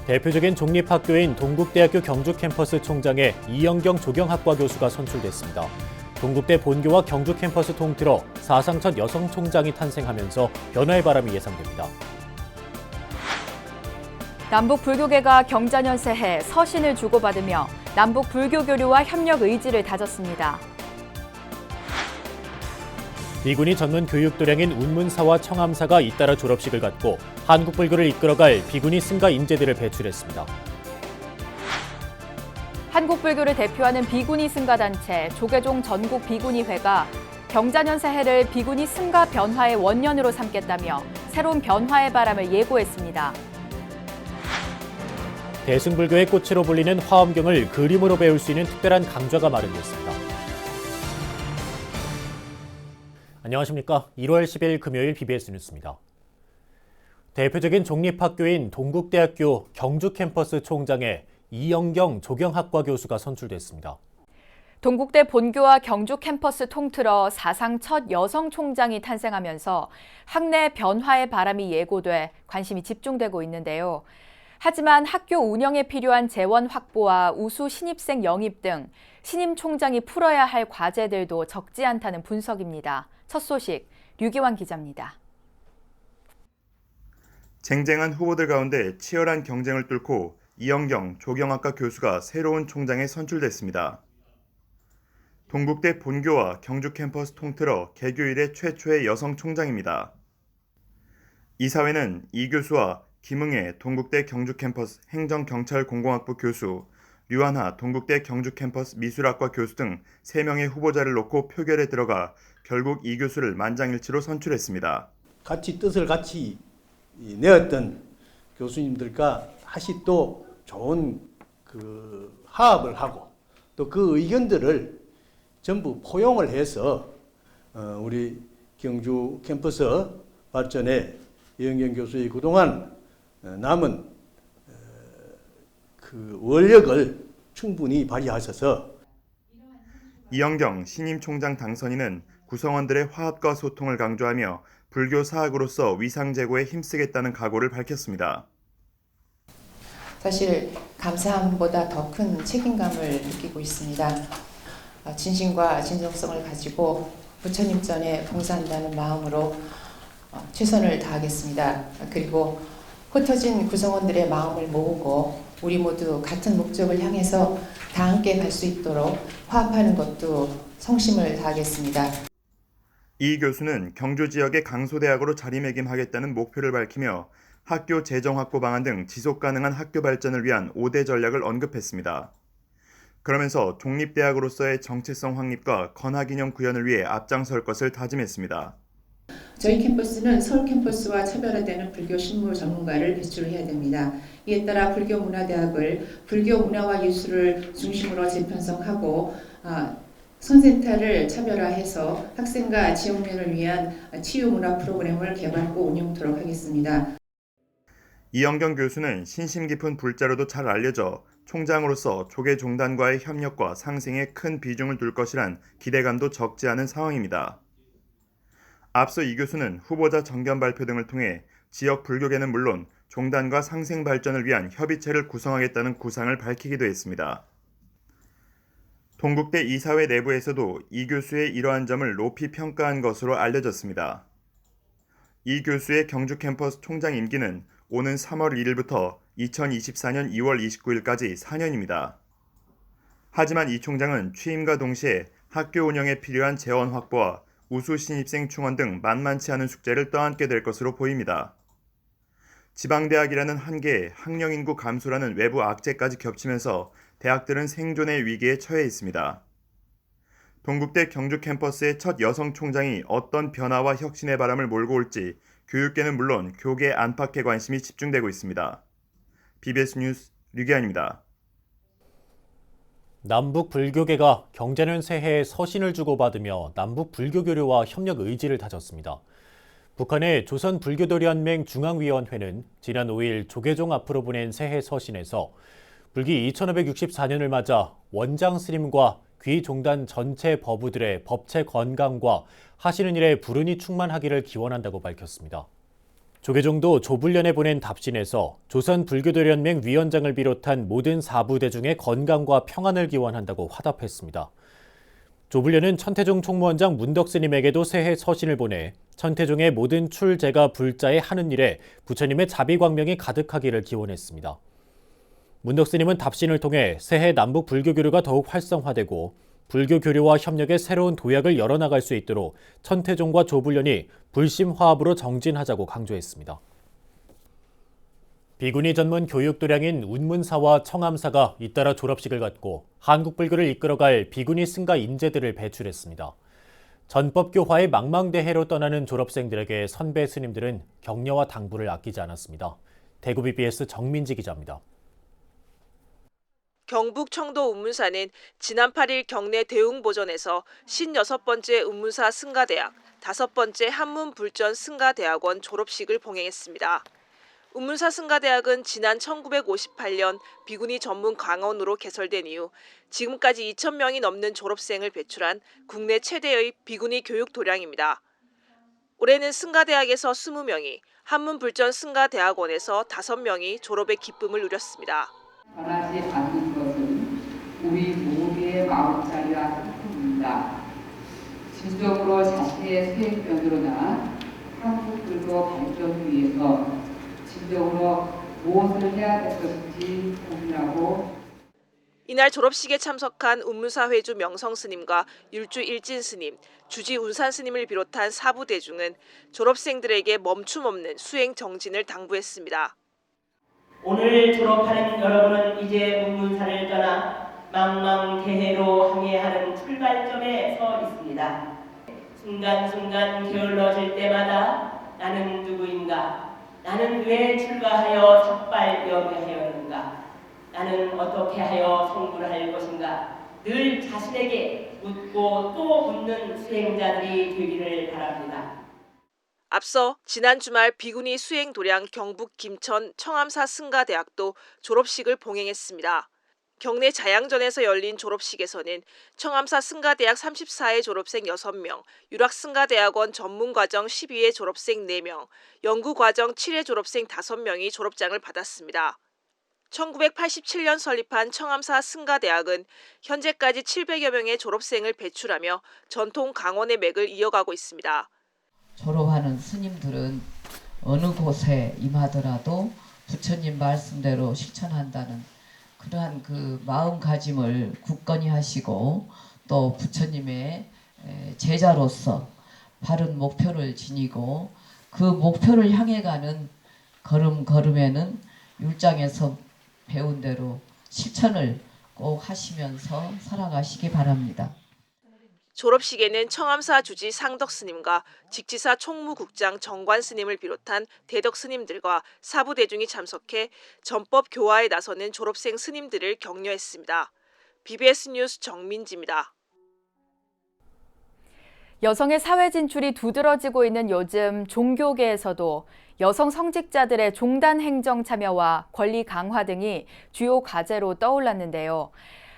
대표적인 종립학교인 동국대학교 경주 캠퍼스 총장에 이영경 조경학과 교수가 선출됐습니다. 동국대 본교와 경주 캠퍼스 통틀어 사상 첫 여성 총장이 탄생하면서 변화의 바람이 예상됩니다. 남북 불교계가 경자년 새해 서신을 주고받으며 남북 불교 교류와 협력 의지를 다졌습니다. 비구니 전문 교육도량인 운문사와 청암사가 잇따라 졸업식을 갖고 한국 불교를 이끌어갈 비구니 승가 인재들을 배출했습니다. 한국 불교를 대표하는 비구니 승가 단체 조계종 전국 비구니회가 경자년 새해를 비구니 승가 변화의 원년으로 삼겠다며 새로운 변화의 바람을 예고했습니다. 대승불교의 꽃으로 불리는 화엄경을 그림으로 배울 수 있는 특별한 강좌가 마련됐습니다. 안녕하십니까. 1월 10일 금요일 BBS 뉴스입니다. 대표적인 종립학교인 동국대학교 경주 캠퍼스 총장에 이영경 조경학과 교수가 선출됐습니다. 동국대 본교와 경주 캠퍼스 통틀어 사상 첫 여성 총장이 탄생하면서 학내 변화의 바람이 예고돼 관심이 집중되고 있는데요. 하지만 학교 운영에 필요한 재원 확보와 우수 신입생 영입 등 신임 총장이 풀어야 할 과제들도 적지 않다는 분석입니다. 첫 소식, 류기환 기자입니다. 쟁쟁한 후보들 가운데 치열한 경쟁을 뚫고 이영경 조경학과 교수가 새로운 총장에 선출됐습니다. 동국대 본교와 경주 캠퍼스 통틀어 개교 이래 최초의 여성 총장입니다. 이사회는 이 교수와 김응애 동국대 경주 캠퍼스 행정경찰공공학부 교수, 류한하 동국대 경주 캠퍼스 미술학과 교수 등 3명의 후보자를 놓고 표결에 들어가 결국 이 교수를 만장일치로 선출했습니다. 같이 뜻을 같이 내었던 교수님들과 다시 또 좋은 화합을 하고 또 그 의견들을 전부 포용을 해서 우리 경주 캠퍼스 발전에 이영경 교수의 그동안 남은 그 원력을 충분히 발휘하셔서 이영경 신임 총장 당선인은 구성원들의 화합과 소통을 강조하며 불교 사학으로서 위상 제고에 힘쓰겠다는 각오를 밝혔습니다. 사실 감사함보다 더 큰 책임감을 느끼고 있습니다. 진심과 진정성을 가지고 부처님 전에 봉사한다는 마음으로 최선을 다하겠습니다. 그리고 흩어진 구성원들의 마음을 모으고 우리 모두 같은 목적을 향해서 다 함께 갈 수 있도록 화합하는 것도 성심을 다하겠습니다. 이 교수는 경주 지역의 강소대학으로 자리매김하겠다는 목표를 밝히며 학교 재정 확보 방안 등 지속 가능한 학교 발전을 위한 5대 전략을 언급했습니다. 그러면서 독립대학으로서의 정체성 확립과 건학이념 구현을 위해 앞장설 것을 다짐했습니다. 저희 캠퍼스는 서울 캠퍼스와 차별화되는 불교 실무 전문가를 배출해야 됩니다. 이에 따라 불교문화대학을 불교 문화와 예술을 중심으로 재편성하고 선센터를 차별화해서 학생과 지역민을 위한 치유문화 프로그램을 개발하고 운영토록 하겠습니다. 이영경 교수는 신심 깊은 불자로도 잘 알려져 총장으로서 조계종단과의 협력과 상생에 큰 비중을 둘 것이란 기대감도 적지 않은 상황입니다. 앞서 이 교수는 후보자 정견 발표 등을 통해 지역 불교계는 물론 종단과 상생 발전을 위한 협의체를 구성하겠다는 구상을 밝히기도 했습니다. 동국대 이사회 내부에서도 이 교수의 이러한 점을 높이 평가한 것으로 알려졌습니다. 이 교수의 경주 캠퍼스 총장 임기는 오는 3월 1일부터 2024년 2월 29일까지 4년입니다. 하지만 이 총장은 취임과 동시에 학교 운영에 필요한 재원 확보와 우수 신입생 충원 등 만만치 않은 숙제를 떠안게 될 것으로 보입니다. 지방대학이라는 한계에 학령 인구 감소라는 외부 악재까지 겹치면서 대학들은 생존의 위기에 처해 있습니다. 동국대 경주 캠퍼스의 첫 여성 총장이 어떤 변화와 혁신의 바람을 몰고 올지 교육계는 물론 교계 안팎의 관심이 집중되고 있습니다. BBS 뉴스 류기환입니다. 남북 불교계가 경자년 새해에 서신을 주고받으며 남북 불교 교류와 협력 의지를 다졌습니다. 북한의 조선불교도련맹 중앙위원회는 지난 5일 조계종 앞으로 보낸 새해 서신에서 불기 2564년을 맞아 원장 스님과 귀 종단 전체 법우들의 법체 건강과 하시는 일에 불운이 충만하기를 기원한다고 밝혔습니다. 조계종도 조불련에 보낸 답신에서 조선불교도연맹 위원장을 비롯한 모든 사부대중의 건강과 평안을 기원한다고 화답했습니다. 조불련은 천태종 총무원장 문덕스님에게도 새해 서신을 보내 천태종의 모든 출제가 불자에 하는 일에 부처님의 자비광명이 가득하기를 기원했습니다. 문덕스님은 답신을 통해 새해 남북 불교 교류가 더욱 활성화되고 불교 교류와 협력의 새로운 도약을 열어나갈 수 있도록 천태종과 조불련이 불심 화합으로 정진하자고 강조했습니다. 비구니 전문 교육도량인 운문사와 청암사가 잇따라 졸업식을 갖고 한국 불교를 이끌어갈 비구니 승가 인재들을 배출했습니다. 전법교화의 망망대해로 떠나는 졸업생들에게 선배 스님들은 격려와 당부를 아끼지 않았습니다. 대구 BBS 정민지 기자입니다. 경북 청도 운문사는 지난 8일 경내 대웅보전에서 56번째 운문사 승가대학, 5번째 한문불전 승가대학원 졸업식을 봉행했습니다. 운문사 승가대학은 지난 1958년 비구니 전문 강원으로 개설된 이후 지금까지 2,000명이 넘는 졸업생을 배출한 국내 최대의 비구니 교육 도량입니다. 올해는 승가대학에서 20명이, 한문불전 승가대학원에서 5명이 졸업의 기쁨을 누렸습니다. 변하지 않는 것은 우리 모두의 마음자리와 뜻입니다. 진정으로 자신의 수행편으로나 한국 불교 발전을 위해서 진정으로 무엇을 해야 될 것인지 고민하고 이날 졸업식에 참석한 운문사 회주 명성 스님과 율주 일진 스님, 주지 운산 스님을 비롯한 사부대중은 졸업생들에게 멈춤 없는 수행 정진을 당부했습니다. 오늘 졸업하는 여러분은 이제 운문사를 떠나 망망대해로 항해하는 출발점에 서 있습니다. 순간순간 게을러질 때마다 나는 누구인가? 나는 왜 출가하여 삭발여배하였는가? 나는 어떻게 하여 성불할 것인가? 늘 자신에게 묻고 또 묻는 수행자들이 되기를 바랍니다. 앞서 지난 주말 비구니 수행 도량 경북 김천 청암사 승가대학도 졸업식을 봉행했습니다. 경내 자양전에서 열린 졸업식에서는 청암사 승가대학 34회 졸업생 6명, 유락승가대학원 전문과정 12회 졸업생 4명, 연구과정 7회 졸업생 5명이 졸업장을 받았습니다. 1987년 설립한 청암사 승가대학은 현재까지 700여 명의 졸업생을 배출하며 전통 강원의 맥을 이어가고 있습니다. 졸업하는 스님들은 어느 곳에 임하더라도 부처님 말씀대로 실천한다는 그러한 그 마음가짐을 굳건히 하시고 또 부처님의 제자로서 바른 목표를 지니고 그 목표를 향해 가는 걸음걸음에는 율장에서 배운 대로 실천을 꼭 하시면서 살아가시기 바랍니다. 졸업식에는 청암사 주지 상덕 스님과 직지사 총무국장 정관 스님을 비롯한 대덕 스님들과 사부 대중이 참석해 전법 교화에 나서는 졸업생 스님들을 격려했습니다. BBS 뉴스 정민지입니다. 여성의 사회 진출이 두드러지고 있는 요즘 종교계에서도 여성 성직자들의 종단 행정 참여와 권리 강화 등이 주요 과제로 떠올랐는데요.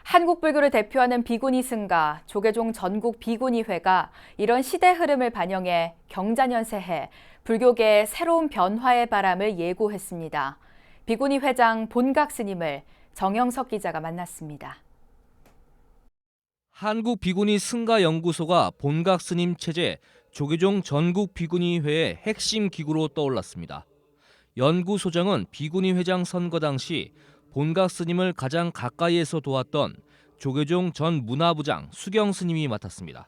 한국 불교를 대표하는 비구니 승가, 조계종 전국 비구니회가 이런 시대 흐름을 반영해 경자년 새해 불교계의 새로운 변화의 바람을 예고했습니다. 비구니 회장 본각 스님을 정영석 기자가 만났습니다. 한국 비구니 승가 연구소가 본각 스님 체제 조계종 전국 비구니회의 핵심 기구로 떠올랐습니다. 연구소장은 비구니 회장 선거 당시 본각 스님을 가장 가까이에서 도왔던 조계종 전 문화부장 수경 스님이 맡았습니다.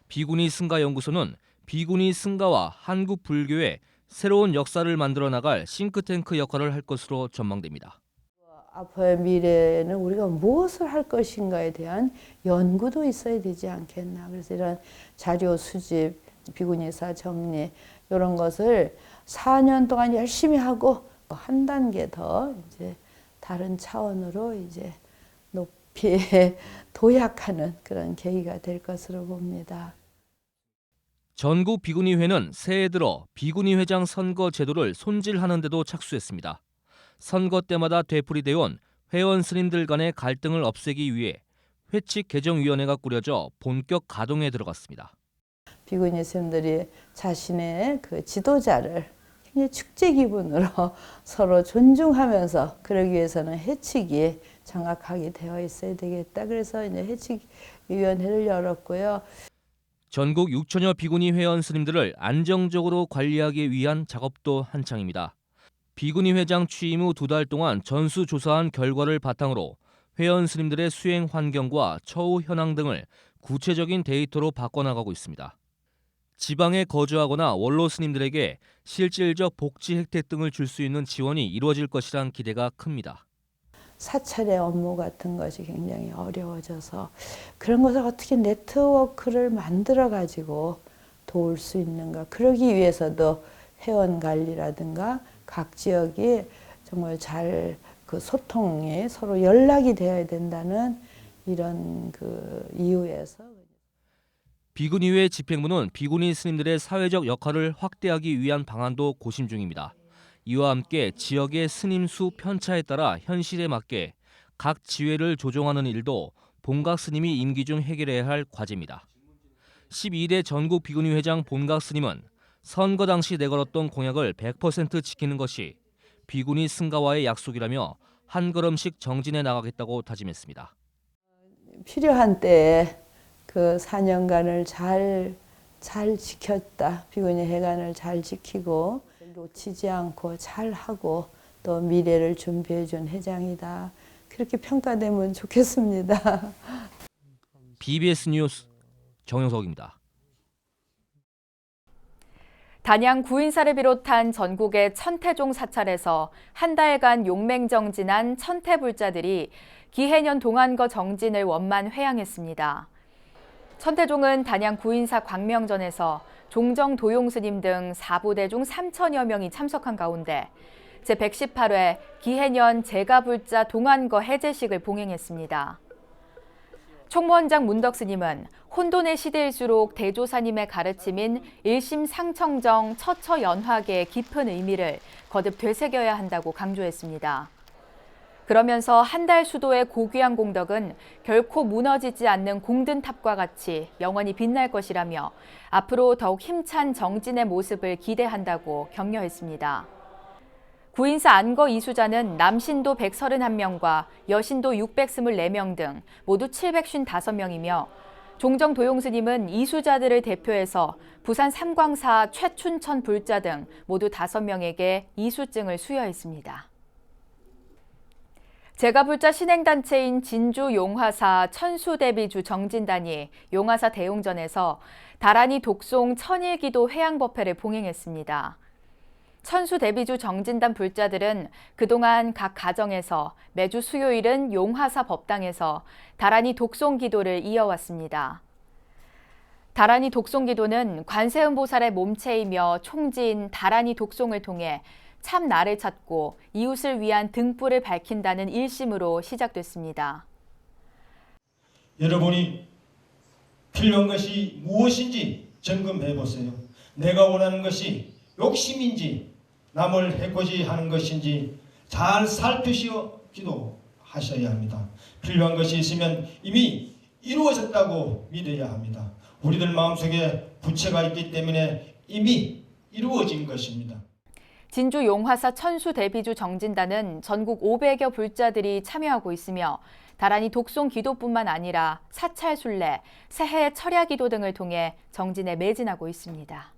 비구니 승가 연구소는 비구니 승가와 한국 불교의 새로운 역사를 만들어 나갈 싱크탱크 역할을 할 것으로 전망됩니다. 앞으로의 미래에는 우리가 무엇을 할 것인가에 대한 연구도 있어야 되지 않겠나. 그래서 이런 자료 수집, 비구니사 정리 이런 것을 4년 동안 열심히 하고 한 단계 더 이제 다른 차원으로 이제 높이 도약하는 그런 계기가 될 것으로 봅니다. 전국 비구니회는 새해 들어 비구니 회장 선거 제도를 손질하는 데도 착수했습니다. 선거 때마다 되풀이되어 온 회원 스님들 간의 갈등을 없애기 위해 회칙 개정위원회가 꾸려져 본격 가동에 들어갔습니다. 비구니 스님들이 자신의 그 지도자를 굉장히 축제 기분으로 서로 존중하면서 그러기 위해서는 해칙이 정확하게 되어 있어야 되겠다. 그래서 이제 해칙위원회를 열었고요. 전국 6천여 비구니 회원 스님들을 안정적으로 관리하기 위한 작업도 한창입니다. 비구니 회장 취임 후 2달 동안 전수조사한 결과를 바탕으로 회원 스님들의 수행 환경과 처우 현황 등을 구체적인 데이터로 바꿔나가고 있습니다. 지방에 거주하거나 원로 스님들에게 실질적 복지 혜택 등을 줄 수 있는 지원이 이루어질 것이란 기대가 큽니다. 사찰의 업무 같은 것이 굉장히 어려워져서 그런 것을 어떻게 네트워크를 만들어 가지고 도울 수 있는가. 그러기 위해서도 회원 관리라든가 각 지역이 정말 잘 그 소통에 서로 연락이 되어야 된다는 이런 그 이유에서 비구니회 집행부는 비구니 스님들의 사회적 역할을 확대하기 위한 방안도 고심 중입니다. 이와 함께 지역의 스님 수 편차에 따라 현실에 맞게 각 지회를 조정하는 일도 본각 스님이 임기 중 해결해야 할 과제입니다. 12대 전국 비구니 회장 본각 스님은 선거 당시 내걸었던 공약을 100% 지키는 것이 비구니 승가와의 약속이라며 한 걸음씩 정진해 나가겠다고 다짐했습니다. 필요한 때에 그 4년간을 잘 지켰다. 비구니 회관을 잘 지키고 놓치지 않고 잘 하고 또 미래를 준비해 준 회장이다. 그렇게 평가되면 좋겠습니다. BBS 뉴스 정영석입니다. 단양 구인사를 비롯한 전국의 천태종 사찰에서 한 달간 용맹정진한 천태불자들이 기해년 동안거 정진을 원만 회양했습니다. 천태종은 단양 구인사 광명전에서 종정 도용스님 등 4부대 중 3천여 명이 참석한 가운데 제118회 기해년 제가불자 동안거 해제식을 봉행했습니다. 총무원장 문덕스님은 혼돈의 시대일수록 대조사님의 가르침인 일심상청정 처처연화계의 깊은 의미를 거듭 되새겨야 한다고 강조했습니다. 그러면서 한 달 수도의 고귀한 공덕은 결코 무너지지 않는 공든탑과 같이 영원히 빛날 것이라며 앞으로 더욱 힘찬 정진의 모습을 기대한다고 격려했습니다. 구인사 안거 이수자는 남신도 131명과 여신도 624명 등 모두 755명이며 종정 도용스님은 이수자들을 대표해서 부산 삼광사 최춘천 불자 등 모두 5명에게 이수증을 수여했습니다. 제가불자 신행단체인 진주 용화사 천수대비주 정진단이 용화사 대용전에서 다란이 독송 천일기도 회양법회를 봉행했습니다. 천수대비주 정진단 불자들은 그동안 각 가정에서 매주 수요일은 용화사 법당에서 다란이 독송 기도를 이어왔습니다. 다란이 독송 기도는 관세음보살의 몸체이며 총지인 다란이 독송을 통해 참 나를 찾고 이웃을 위한 등불을 밝힌다는 일심으로 시작됐습니다. 여러분이 필요한 것이 무엇인지 점검해 보세요. 내가 원하는 것이 욕심인지 남을 해코지 하는 것인지 잘 살피시어 기도하셔야 합니다. 필요한 것이 있으면 이미 이루어졌다고 믿어야 합니다. 우리들 마음속에 부채가 있기 때문에 이미 이루어진 것입니다. 진주 용화사 천수대비주 정진단은 전국 500여 불자들이 참여하고 있으며 다란이 독송 기도뿐만 아니라 사찰 순례, 새해 철야 기도 등을 통해 정진에 매진하고 있습니다.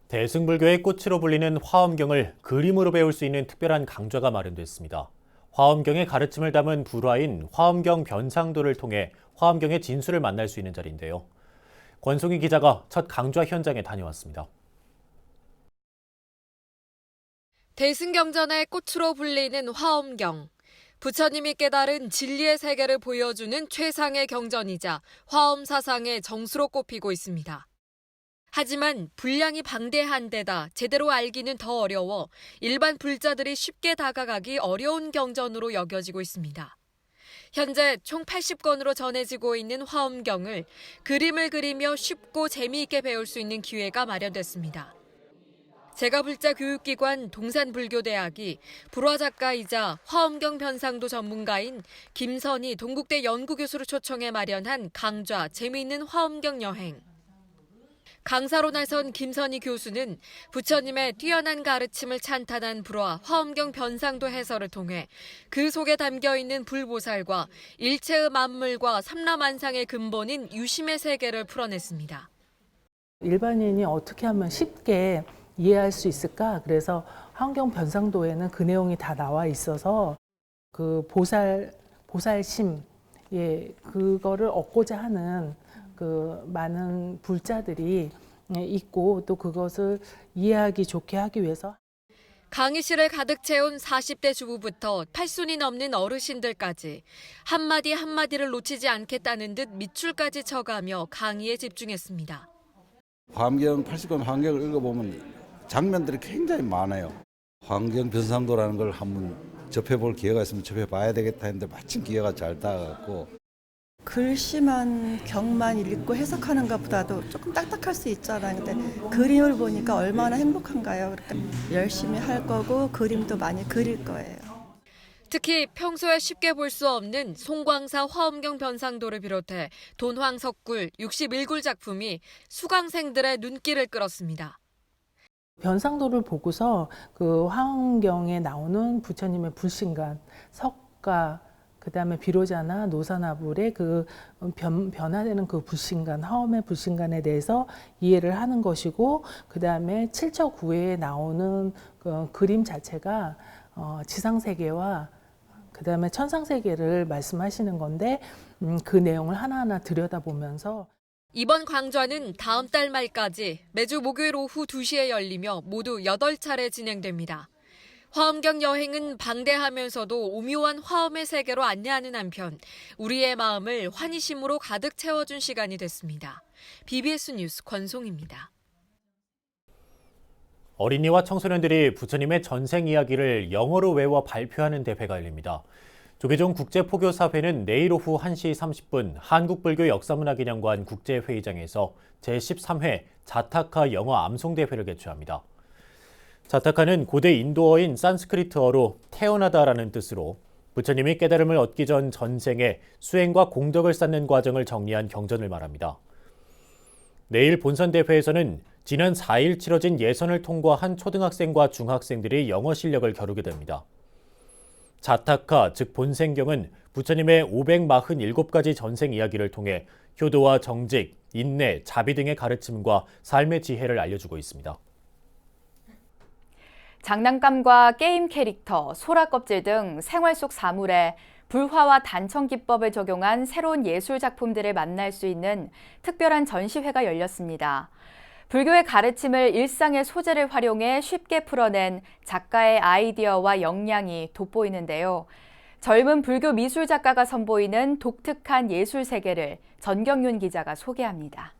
대승불교의 꽃으로 불리는 화엄경을 그림으로 배울 수 있는 특별한 강좌가 마련됐습니다. 화엄경의 가르침을 담은 불화인 화엄경 변상도를 통해 화엄경의 진수를 만날 수 있는 자리인데요. 권송희 기자가 첫 강좌 현장에 다녀왔습니다. 대승경전의 꽃으로 불리는 화엄경. 부처님이 깨달은 진리의 세계를 보여주는 최상의 경전이자 화엄 사상의 정수로 꼽히고 있습니다. 하지만 분량이 방대한 데다 제대로 알기는 더 어려워 일반 불자들이 쉽게 다가가기 어려운 경전으로 여겨지고 있습니다. 현재 총 80권으로 전해지고 있는 화엄경을 그림을 그리며 쉽고 재미있게 배울 수 있는 기회가 마련됐습니다. 제가불자 교육기관 동산불교대학이 불화 작가이자 화엄경 변상도 전문가인 김선희 동국대 연구교수를 초청해 마련한 강좌 재미있는 화엄경 여행. 강사로 나선 김선희 교수는 부처님의 뛰어난 가르침을 찬탄한 불화 화엄경 변상도 해설을 통해 그 속에 담겨있는 불보살과 일체의 만물과 삼라만상의 근본인 유심의 세계를 풀어냈습니다. 일반인이 어떻게 하면 쉽게 이해할 수 있을까? 그래서 화엄경 변상도에는 그 내용이 다 나와 있어서 그 보살심, 그거를 얻고자 하는 그 많은 불자들이 있고 또 그것을 이해하기 좋게 하기 위해서 강의실을 가득 채운 40대 주부부터 80이 넘는 어르신들까지 한마디 한마디를 놓치지 않겠다는 듯 밑줄까지 쳐가며 강의에 집중했습니다. 화엄경 80권 화엄경을 읽어보면 장면들이 굉장히 많아요. 화엄경 변상도라는 걸 한번 접해볼 기회가 있으면 접해봐야 되겠다 했는데 마침 기회가 잘 닿아갖고 글씨만 경만 읽고 해석하는 것보다도 조금 딱딱할 수 있잖아요. 근데 그림을 보니까 얼마나 행복한가요. 그러니까 열심히 할 거고 그림도 많이 그릴 거예요. 특히 평소에 쉽게 볼 수 없는 송광사 화엄경 변상도를 비롯해 돈황석굴 61굴 작품이 수강생들의 눈길을 끌었습니다. 변상도를 보고서 그 화엄경에 나오는 부처님의 불신간, 석가, 그다음에 비로자나 노사나불의 그 변화되는 그 불신간, 화엄의 불신간에 대해서 이해를 하는 것이고, 그다음에 칠처구회에 나오는 그 그림 자체가 지상세계와 그다음에 천상세계를 말씀하시는 건데 그 내용을 하나하나 들여다보면서 이번 강좌는 다음 달 말까지 매주 목요일 오후 2시에 열리며 모두 8차례 진행됩니다. 화엄경 여행은 방대하면서도 오묘한 화엄의 세계로 안내하는 한편 우리의 마음을 환희심으로 가득 채워준 시간이 됐습니다. BBS 뉴스 권송입니다. 어린이와 청소년들이 부처님의 전생 이야기를 영어로 외워 발표하는 대회가 열립니다. 조계종 국제포교사회는 내일 오후 1시 30분 한국불교 역사문화기념관 국제회의장에서 제13회 자타카 영어 암송대회를 개최합니다. 자타카는 고대 인도어인 산스크리트어로 태어나다라는 뜻으로 부처님이 깨달음을 얻기 전 전생에 수행과 공덕을 쌓는 과정을 정리한 경전을 말합니다. 내일 본선대회에서는 지난 4일 치러진 예선을 통과한 초등학생과 중학생들이 영어 실력을 겨루게 됩니다. 자타카, 즉 본생경은 부처님의 547가지 전생 이야기를 통해 효도와 정직, 인내, 자비 등의 가르침과 삶의 지혜를 알려주고 있습니다. 장난감과 게임 캐릭터, 소라 껍질 등 생활 속 사물에 불화와 단청 기법을 적용한 새로운 예술 작품들을 만날 수 있는 특별한 전시회가 열렸습니다. 불교의 가르침을 일상의 소재를 활용해 쉽게 풀어낸 작가의 아이디어와 역량이 돋보이는데요. 젊은 불교 미술 작가가 선보이는 독특한 예술 세계를 전경윤 기자가 소개합니다.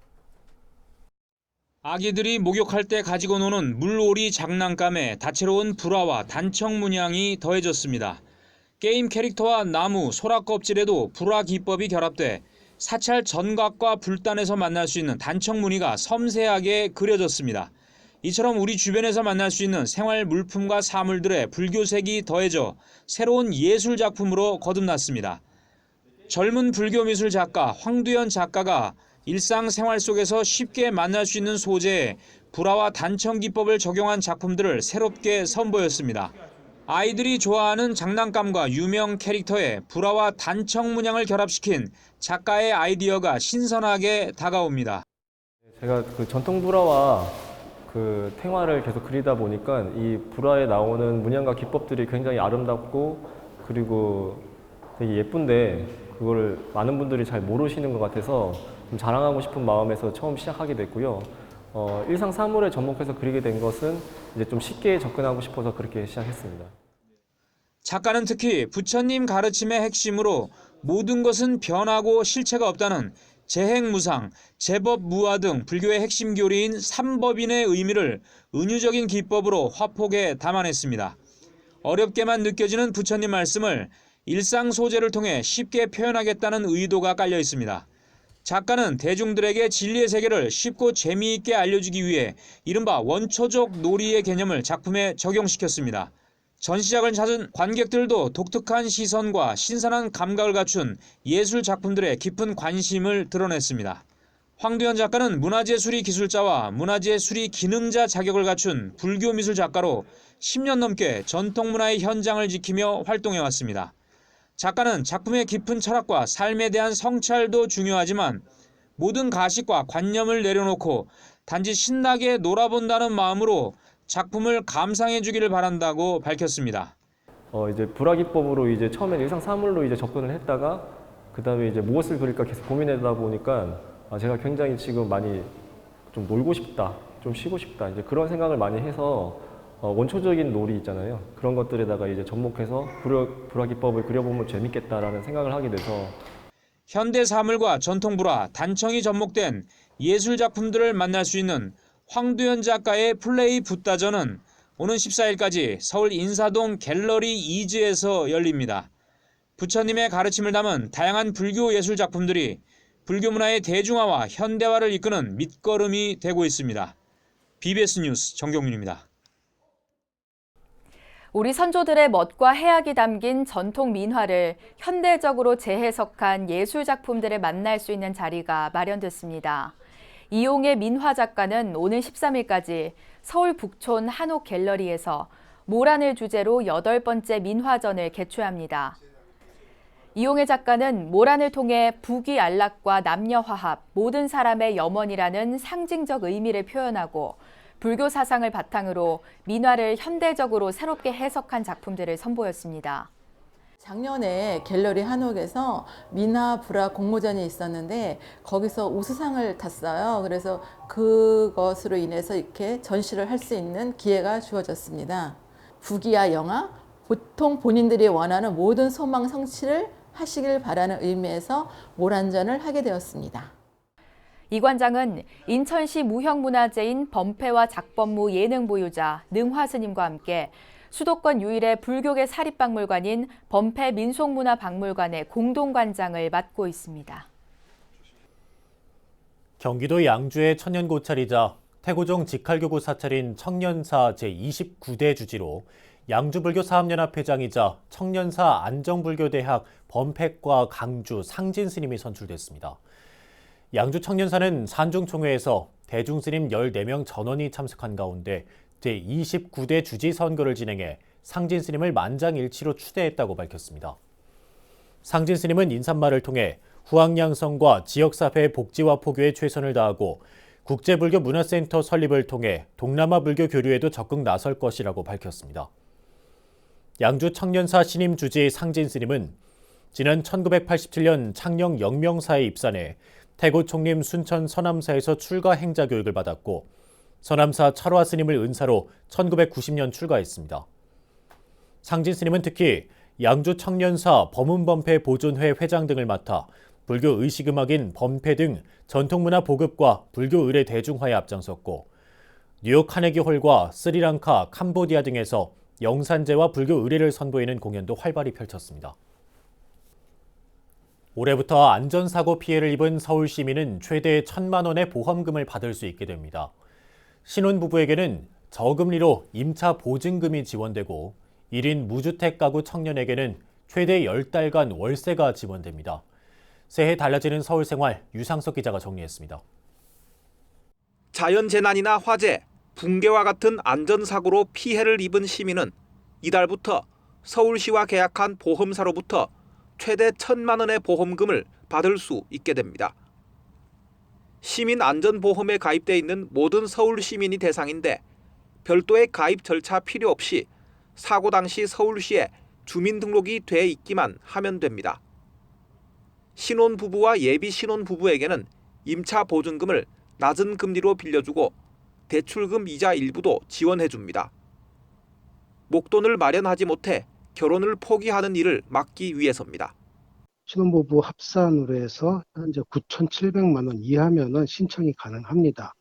아기들이 목욕할 때 가지고 노는 물오리 장난감에 다채로운 불화와 단청 문양이 더해졌습니다. 게임 캐릭터와 나무, 소라 껍질에도 불화 기법이 결합돼 사찰 전각과 불단에서 만날 수 있는 단청 무늬가 섬세하게 그려졌습니다. 이처럼 우리 주변에서 만날 수 있는 생활 물품과 사물들의 불교색이 더해져 새로운 예술 작품으로 거듭났습니다. 젊은 불교 미술 작가 황두현 작가가 일상생활 속에서 쉽게 만날 수 있는 소재에 불화와 단청 기법을 적용한 작품들을 새롭게 선보였습니다. 아이들이 좋아하는 장난감과 유명 캐릭터에 불화와 단청 문양을 결합시킨 작가의 아이디어가 신선하게 다가옵니다. 제가 그 전통 불화와 그 탱화를 계속 그리다 보니까 이 불화에 나오는 문양과 기법들이 굉장히 아름답고 그리고 되게 예쁜데 그거를 많은 분들이 잘 모르시는 것 같아서 좀 자랑하고 싶은 마음에서 처음 시작하게 됐고요. 일상 사물에 접목해서 그리게 된 것은 이제 좀 쉽게 접근하고 싶어서 그렇게 시작했습니다. 작가는 특히 부처님 가르침의 핵심으로 모든 것은 변하고 실체가 없다는 재행무상, 제법무화 등 불교의 핵심 교리인 삼법인의 의미를 은유적인 기법으로 화폭에 담아냈습니다. 어렵게만 느껴지는 부처님 말씀을 일상 소재를 통해 쉽게 표현하겠다는 의도가 깔려 있습니다. 작가는 대중들에게 진리의 세계를 쉽고 재미있게 알려주기 위해 이른바 원초적 놀이의 개념을 작품에 적용시켰습니다. 전시장을 찾은 관객들도 독특한 시선과 신선한 감각을 갖춘 예술 작품들에 깊은 관심을 드러냈습니다. 황두현 작가는 문화재수리 기술자와 문화재수리 기능자 자격을 갖춘 불교 미술 작가로 10년 넘게 전통문화의 현장을 지키며 활동해왔습니다. 작가는 작품의 깊은 철학과 삶에 대한 성찰도 중요하지만 모든 가식과 관념을 내려놓고 단지 신나게 놀아본다는 마음으로 작품을 감상해 주기를 바란다고 밝혔습니다. 이제 불화기법으로 이제 처음에 일상 사물로 이제 접근을 했다가 그다음에 이제 무엇을 그릴까 계속 고민하다 보니까 제가 굉장히 지금 많이 좀 놀고 싶다, 좀 쉬고 싶다 이제 그런 생각을 많이 해서 원초적인 놀이 있잖아요. 그런 것들에다가 이제 접목해서 불화기법을 그려보면 재밌겠다라는 생각을 하게 돼서 현대 사물과 전통 불화, 단청이 접목된 예술 작품들을 만날 수 있는 황두현 작가의 플레이 붓다전은 오는 14일까지 서울 인사동 갤러리 이즈에서 열립니다. 부처님의 가르침을 담은 다양한 불교 예술 작품들이 불교 문화의 대중화와 현대화를 이끄는 밑거름이 되고 있습니다. BBS 뉴스 정경윤입니다. 우리 선조들의 멋과 해악이 담긴 전통 민화를 현대적으로 재해석한 예술 작품들을 만날 수 있는 자리가 마련됐습니다. 이용의 민화 작가는 오는 13일까지 서울 북촌 한옥 갤러리에서 모란을 주제로 8번째 민화전을 개최합니다. 이용의 작가는 모란을 통해 부귀 안락과 남녀 화합, 모든 사람의 염원이라는 상징적 의미를 표현하고 불교 사상을 바탕으로 민화를 현대적으로 새롭게 해석한 작품들을 선보였습니다. 작년에 갤러리 한옥에서 민화 불화 공모전이 있었는데 거기서 우수상을 탔어요. 그래서 그것으로 인해서 이렇게 전시를 할 수 있는 기회가 주어졌습니다. 부귀와 영화, 보통 본인들이 원하는 모든 소망 성취를 하시길 바라는 의미에서 모란전을 하게 되었습니다. 이 관장은 인천시 무형문화재인 범패와 작법무 예능 보유자 능화 스님과 함께 수도권 유일의 불교계 사립박물관인 범패 민속문화박물관의 공동관장을 맡고 있습니다. 경기도 양주의 천년고찰이자 태고종 직할교구 사찰인 청년사 제29대 주지로 양주불교 사업연합회장이자 청년사 안정불교대학 범패과 강주 상진 스님이 선출됐습니다. 양주 청년사는 산중총회에서 대중스님 14명 전원이 참석한 가운데 제29대 주지 선거를 진행해 상진 스님을 만장일치로 추대했다고 밝혔습니다. 상진 스님은 인사말을 통해 후학양성과 지역사회의 복지와 포교에 최선을 다하고 국제불교 문화센터 설립을 통해 동남아 불교 교류에도 적극 나설 것이라고 밝혔습니다. 양주 청년사 신임 주지 상진 스님은 지난 1987년 창녕 영명사에 입산해 태고 총림 순천 서남사에서 출가 행자 교육을 받았고 서남사 철화 스님을 은사로 1990년 출가했습니다. 상진 스님은 특히 양주 청년사 범은범패 보존회 회장 등을 맡아 불교 의식음악인 범패 등 전통문화 보급과 불교 의례 대중화에 앞장섰고 뉴욕 카네기홀과 스리랑카, 캄보디아 등에서 영산제와 불교 의례를 선보이는 공연도 활발히 펼쳤습니다. 올해부터 안전사고 피해를 입은 서울 시민은 최대 1,000만 원의 보험금을 받을 수 있게 됩니다. 신혼부부에게는 저금리로 임차 보증금이 지원되고 1인 무주택 가구 청년에게는 최대 10달간 월세가 지원됩니다. 새해 달라지는 서울 생활, 유상석 기자가 정리했습니다. 자연재난이나 화재, 붕괴와 같은 안전사고로 피해를 입은 시민은 이달부터 서울시와 계약한 보험사로부터 최대 1,000만 원의 보험금을 받을 수 있게 됩니다. 시민안전보험에 가입돼 있는 모든 서울 시민이 대상인데 별도의 가입 절차 필요 없이 사고 당시 서울시에 주민등록이 돼 있기만 하면 됩니다. 신혼부부와 예비 신혼부부에게는 임차 보증금을 낮은 금리로 빌려주고 대출금 이자 일부도 지원해줍니다. 목돈을 마련하지 못해 결혼을 포기하는 일을 막기 위해서입니다. 신혼부부 합산으로 해서 현재 9,700만 원 이하면은 신청이 가능합니다.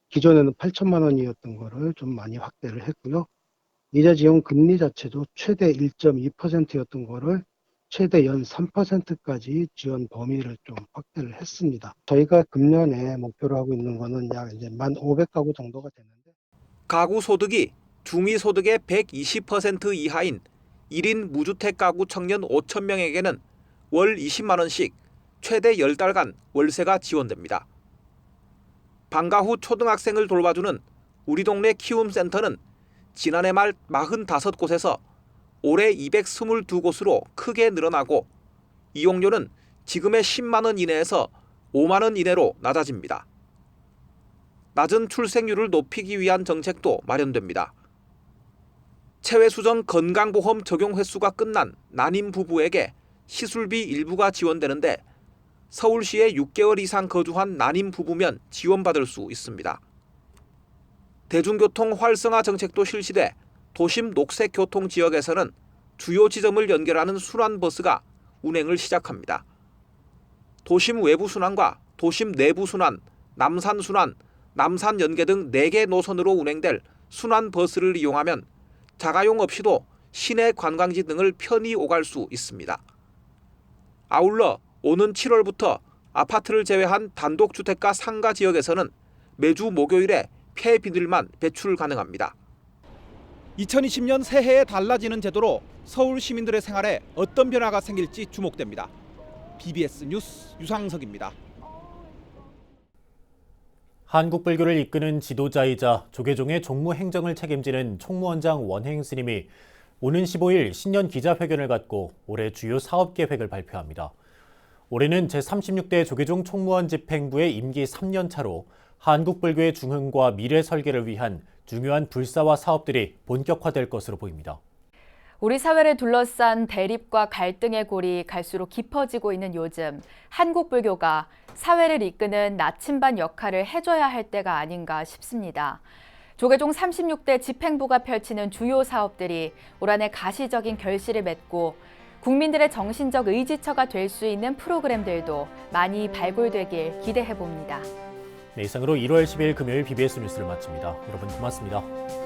기존에는 8천만 원이었던 거를 좀 많이 확대를 했고요. 이자 지원 금리 자체도 최대 1.2%였던 거를 최대 연 3%까지 지원 범위를 좀 확대를 했습니다. 저희가 금년에 목표로 하고 있는 거는 약 이제 1,500가구 정도가 되는데 가구 소득이 중위 소득의 120% 이하인 1인 무주택 가구 청년 5,000명에게는 월 20만 원씩 최대 10달간 월세가 지원됩니다. 방과 후 초등학생을 돌봐주는 우리 동네 키움센터는 지난해 말 45곳에서 올해 222곳으로 크게 늘어나고 이용료는 지금의 10만 원 이내에서 5만 원 이내로 낮아집니다. 낮은 출생률을 높이기 위한 정책도 마련됩니다. 체외수전 건강보험 적용 횟수가 끝난 난임 부부에게 시술비 일부가 지원되는데 서울시에 6개월 이상 거주한 난임 부부면 지원받을 수 있습니다. 대중교통 활성화 정책도 실시돼 도심 녹색교통 지역에서는 주요 지점을 연결하는 순환버스가 운행을 시작합니다. 도심 외부 순환과 도심 내부 순환, 남산 순환, 남산 연계 등 4개 노선으로 운행될 순환버스를 이용하면 자가용 없이도 시내 관광지 등을 편히 오갈 수 있습니다. 아울러 오는 7월부터 아파트를 제외한 단독주택가 상가 지역에서는 매주 목요일에 폐비닐만 배출 가능합니다. 2020년 새해에 달라지는 제도로 서울 시민들의 생활에 어떤 변화가 생길지 주목됩니다. BBS 뉴스 유상석입니다. 한국 불교를 이끄는 지도자이자 조계종의 종무 행정을 책임지는 총무원장 원행 스님이 오는 15일 신년 기자회견을 갖고 올해 주요 사업 계획을 발표합니다. 올해는 제36대 조계종 총무원 집행부의 임기 3년 차로 한국 불교의 중흥과 미래 설계를 위한 중요한 불사와 사업들이 본격화될 것으로 보입니다. 우리 사회를 둘러싼 대립과 갈등의 골이 갈수록 깊어지고 있는 요즘, 한국 불교가 사회를 이끄는 나침반 역할을 해줘야 할 때가 아닌가 싶습니다. 조계종 36대 집행부가 펼치는 주요 사업들이 올 한해 가시적인 결실을 맺고 국민들의 정신적 의지처가 될 수 있는 프로그램들도 많이 발굴되길 기대해봅니다. 네, 이상으로 1월 10일 금요일 BBS 뉴스를 마칩니다. 여러분 고맙습니다.